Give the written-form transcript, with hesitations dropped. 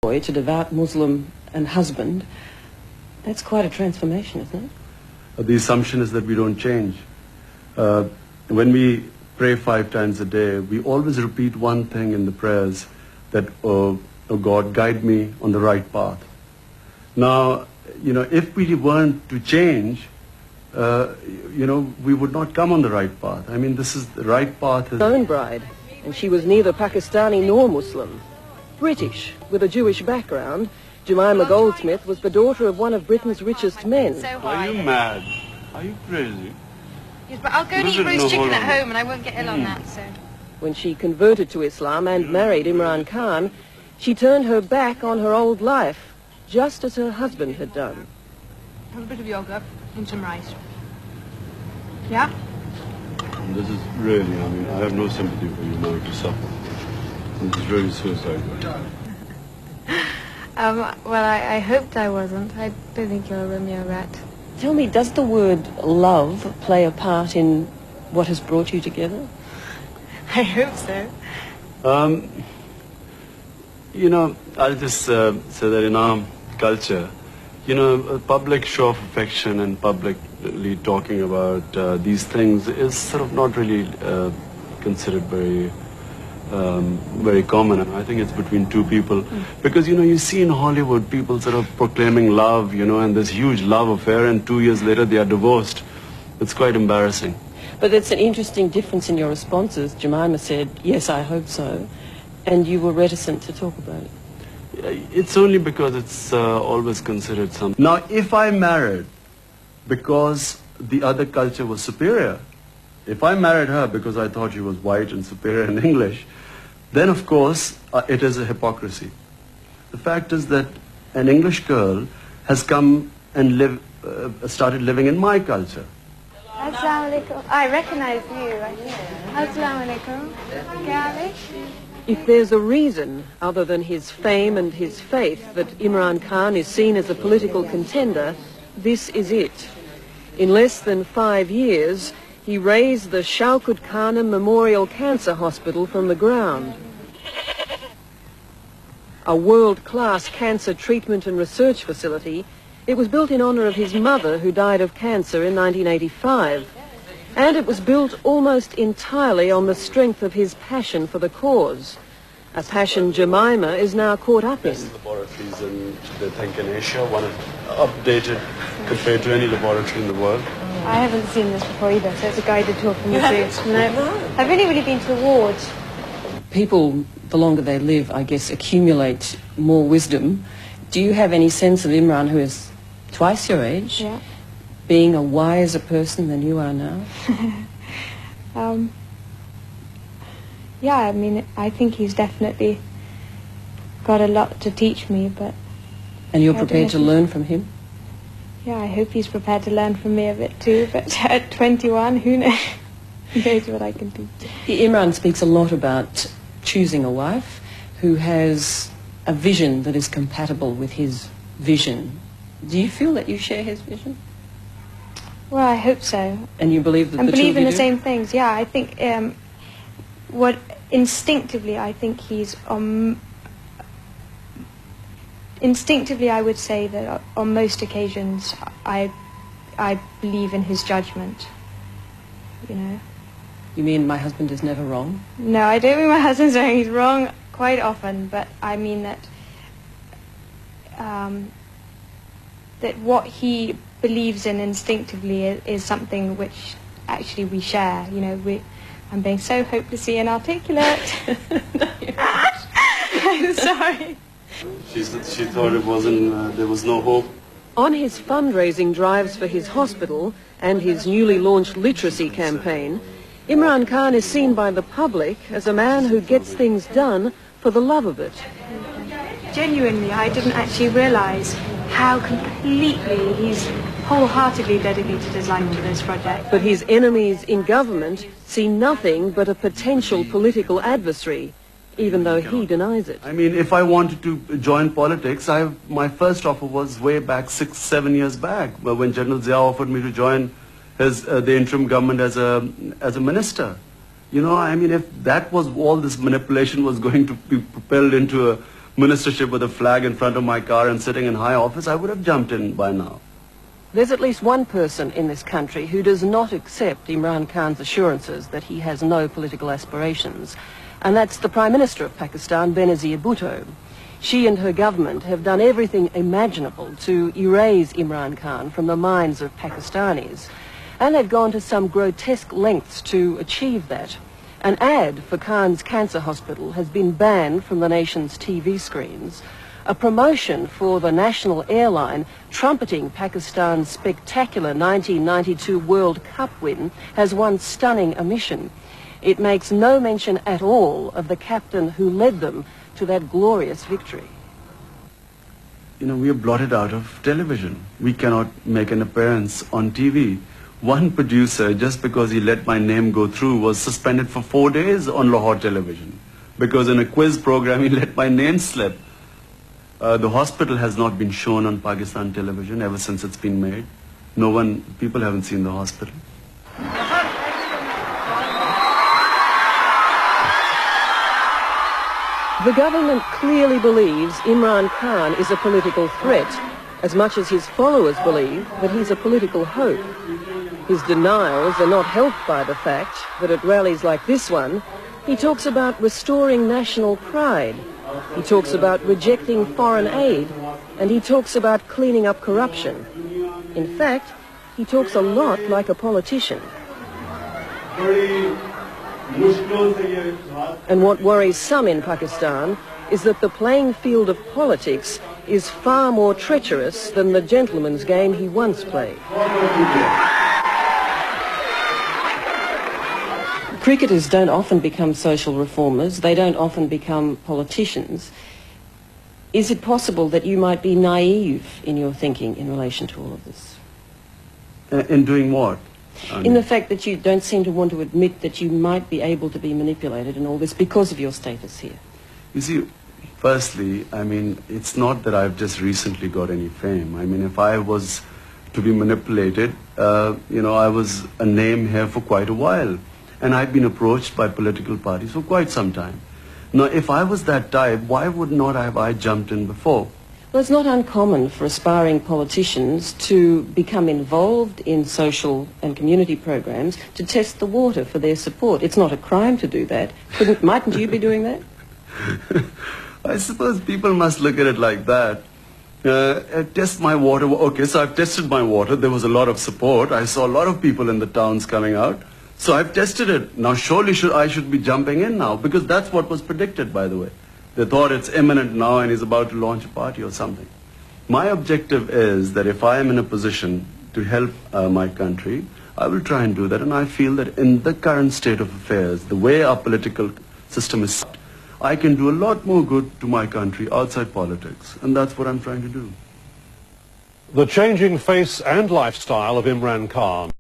boy to devout Muslim and husband, that's quite a transformation, isn't it? The assumption is that we don't change. When we pray 5 times a day, we always repeat one thing in the prayers, that, oh God, guide me on the right path. Now, if we weren't to change, we would not come on the right path. I mean, this is the right path. His own bride, and she was neither Pakistani nor Muslim. British, with a Jewish background, Jemima Goldsmith was the daughter of one of Britain's richest men. Are you mad? Are you crazy? Yes, but I'll go and eat roast chicken at home and I won't get ill on that, so... When she converted to Islam and married Imran Khan, she turned her back on her old life, just as her husband had done. Have a bit of yogurt and some rice. Yeah? This is really, I have no sympathy for you now to suffer. This is really suicidal. Well, I hoped I wasn't. I don't think you're a Romeo rat. Tell me, does the word love play a part in what has brought you together? I hope so. I'll just say that in our culture, a public show of affection and publicly talking about these things is sort of not really considered very common. I think it's between two people. Because, you see in Hollywood people sort of proclaiming love, and this huge love affair, and 2 years later they are divorced. It's quite embarrassing. But it's an interesting difference in your responses. Jemima said, yes, I hope so, and you were reticent to talk about it. It's only because it's always considered something. Now, if I married because the other culture was superior, if I married her because I thought she was white and superior in English, then of course it is a hypocrisy. The fact is that an English girl has come and started living in my culture. Assalamu alaikum. I recognize you. Assalamu alaikum. Kya If there's a reason, other than his fame and his faith, that Imran Khan is seen as a political contender, this is it. In less than 5 years, he raised the Shaukat Khanum Memorial Cancer Hospital from the ground. A world-class cancer treatment and research facility, it was built in honour of his mother, who died of cancer in 1985. And it was built almost entirely on the strength of his passion for the cause, a passion Jemima is now caught up in. Laboratories in, they think, in Asia, one is updated compared to any laboratory in the world. I haven't seen this before either, so it's a guided tour from the zoo. No, I've only really been to the wards. People, the longer they live, I guess, accumulate more wisdom. Do you have any sense of Imran, who is twice your age, being a wiser person than you are now? Yeah, I mean, I think he's definitely got a lot to teach me, but... And you're prepared to learn from him? Yeah, I hope he's prepared to learn from me a bit too, but at 21, who knows? Who knows what I can teach. Imran speaks a lot about choosing a wife who has a vision that is compatible with his vision. Do you feel that you share his vision? Well, I hope so. And you believe that and the two of believe in you the do? same things, yeah. I think what instinctively I think he's instinctively I would say that on most occasions I believe in his judgment, You mean my husband is never wrong? No, I don't mean my husband's wrong. He's wrong quite often, but I mean that that what he believes in instinctively is something which actually we share. I'm being so hopelessly inarticulate. I'm sorry. She thought it wasn't, there was no hope. On his fundraising drives for his hospital and his newly launched literacy campaign, Imran Khan is seen by the public as a man who gets things done for the love of it. Genuinely, I didn't actually realise how completely he's wholeheartedly dedicated his life to this project. But his enemies in government see nothing but a potential political adversary, even though he denies it. I mean, if I wanted to join politics, my first offer was way back 6-7 years back, when General Zia offered me to join the interim government as a minister. I mean, if that was all this manipulation was going to be propelled into ministership with a flag in front of my car and sitting in high office, I would have jumped in by now. There's at least one person in this country who does not accept Imran Khan's assurances that he has no political aspirations, and that's the Prime Minister of Pakistan, Benazir Bhutto. She and her government have done everything imaginable to erase Imran Khan from the minds of Pakistanis, and they've gone to some grotesque lengths to achieve that. An ad for Khan's cancer hospital has been banned from the nation's TV screens. A promotion for the national airline trumpeting Pakistan's spectacular 1992 World Cup win has one stunning omission. It makes no mention at all of the captain who led them to that glorious victory. You know, we are blotted out of television. We cannot make an appearance on TV. One producer, just because he let my name go through, was suspended for 4 days on Lahore television because in a quiz program he let my name slip. The hospital has not been shown on Pakistan television ever since it's been made. People haven't seen the hospital. The government clearly believes Imran Khan is a political threat, as much as his followers believe that he's a political hope. His denials are not helped by the fact that at rallies like this one, he talks about restoring national pride, he talks about rejecting foreign aid, and he talks about cleaning up corruption. In fact, he talks a lot like a politician. And what worries some in Pakistan is that the playing field of politics is far more treacherous than the gentleman's game he once played. Cricketers don't often become social reformers. They don't often become politicians. Is it possible that you might be naive in your thinking in relation to all of this? In doing what? In the fact that you don't seem to want to admit that you might be able to be manipulated in all this because of your status here. You see, firstly, I mean, it's not that I've just recently got any fame. I mean, if I was to be manipulated, I was a name here for quite a while. And I've been approached by political parties for quite some time. Now, if I was that type, why would not have I jumped in before? Well, it's not uncommon for aspiring politicians to become involved in social and community programs to test the water for their support. It's not a crime to do that. Mightn't you be doing that? I suppose people must look at it like that. Test my water. Okay, so I've tested my water. There was a lot of support. I saw a lot of people in the towns coming out. So I've tested it. Now surely I should be jumping in now, because that's what was predicted, by the way. They thought it's imminent now and he's about to launch a party or something. My objective is that if I am in a position to help my country, I will try and do that. And I feel that in the current state of affairs, the way our political system is, I can do a lot more good to my country outside politics. And that's what I'm trying to do. The changing face and lifestyle of Imran Khan.